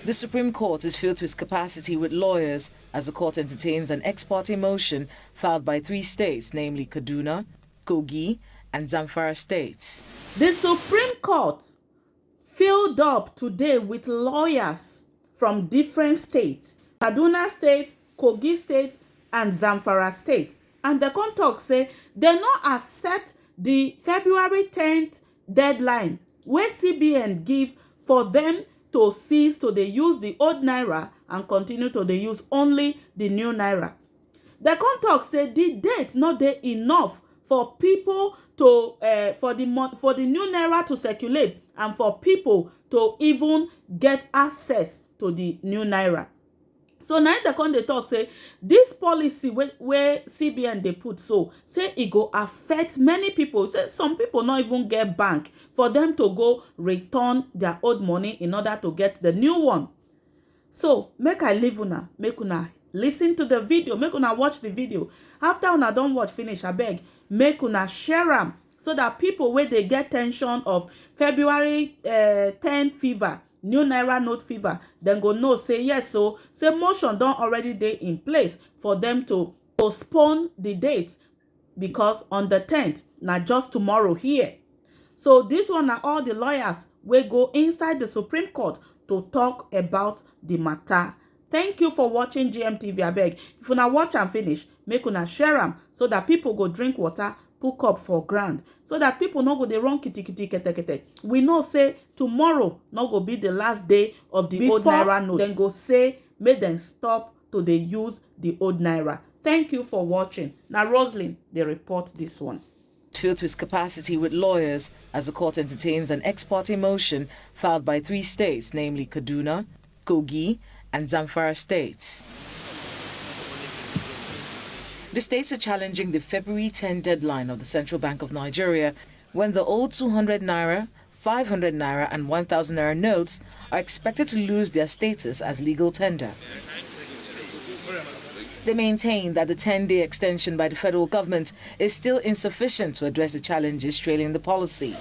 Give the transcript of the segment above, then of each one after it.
The Supreme Court is filled to its capacity with lawyers as the court entertains an ex parte motion filed by 3 states, namely Kaduna, Kogi, and Zamfara states. The Supreme Court filled up today with lawyers from different states, Kaduna State, Kogi State, and Zamfara State. And the court talk say they not accept the February 10th deadline where CBN give for them to cease to they use the old Naira and continue to they use only the new Naira. The court talk say the date not there enough for people to for the new Naira to circulate and for people to even get access to the new Naira. So now the con dey talk say this policy where CBN they put so say it go affect many people. Say some people not even get bank for them to go return their old money in order to get the new one. So make I leave una, make una listen to the video, make una watch the video. After una don't watch finish, I beg, make una share them so that people where they get tension of February 10 fever, new Naira note fever, then go know say yes, so say motion don't already dey in place for them to postpone the date because on the 10th not just tomorrow here. So this one are all the lawyers will go inside the Supreme Court to talk about the matter. Thank you for watching GMTV. Abeg, if una watch and finish, make una share am so that people go drink water, put up for ground, so that people no go dey run kiti kete kete. We know say tomorrow no go be the last day of the old Naira note. Then go say make them stop to dey use the old Naira. Thank you for watching. Now Roslyn, they report this one. Filled to its capacity with lawyers as the court entertains an ex parte motion filed by 3 states, namely Kaduna, Kogi, and Zamfara states. The states are challenging the February 10 deadline of the Central Bank of Nigeria when the old 200 Naira, 500 Naira and 1,000 Naira notes are expected to lose their status as legal tender. They maintain that the 10-day extension by the federal government is still insufficient to address the challenges trailing the policy.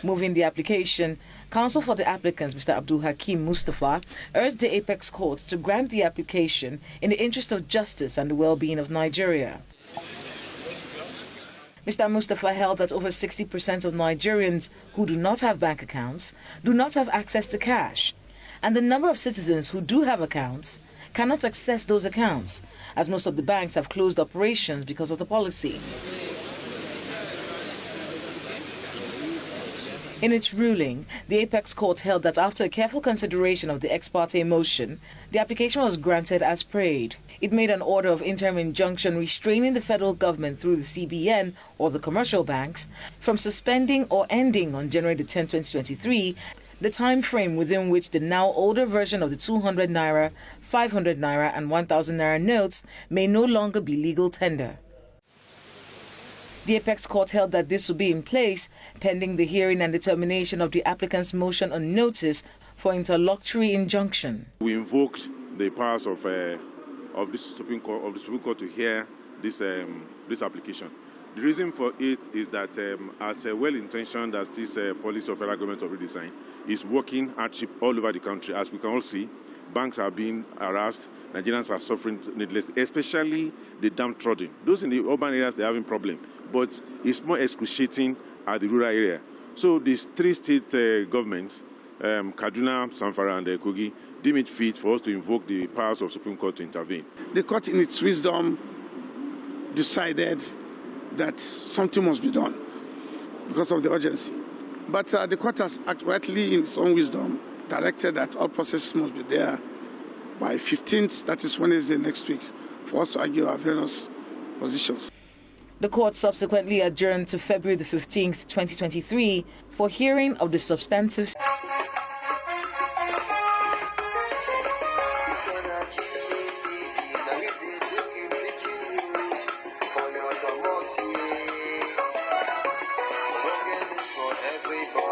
Moving the application, counsel for the applicants, Mr. Abdul Hakim Mustafa, urged the Apex Court to grant the application in the interest of justice and the well-being of Nigeria. Mr. Mustafa held that over 60% of Nigerians who do not have bank accounts do not have access to cash, and the number of citizens who do have accounts cannot access those accounts, as most of the banks have closed operations because of the policy. In its ruling, the Apex Court held that after a careful consideration of the ex parte motion, the application was granted as prayed. It made an order of interim injunction restraining the federal government through the CBN or the commercial banks from suspending or ending on January 10, 2023, the time frame within which the now older version of the 200 Naira, 500 Naira and 1,000 Naira notes may no longer be legal tender. The Apex Court held that this would be in place pending the hearing and determination of the applicant's motion on notice for interlocutory injunction. We invoked the powers of the Supreme Court to hear this application. The reason for it is that as well-intentioned as this policy of federal government of redesign is working hardship all over the country, as we can all see, banks are being harassed, Nigerians are suffering needlessly, especially the downtrodden. Those in the urban areas, they're having problems, but it's more excruciating at the rural area. So these 3 state governments, Kaduna, Zamfara, and Kogi, deem it fit for us to invoke the powers of Supreme Court to intervene. The court, in its wisdom, decided that something must be done because of the urgency. But the court has acted rightly in its own wisdom, directed that all processes must be there by 15th, that is Wednesday next week, for us to argue our various positions. The court subsequently adjourned to February 15th, 2023 for hearing of the substantive Everybody.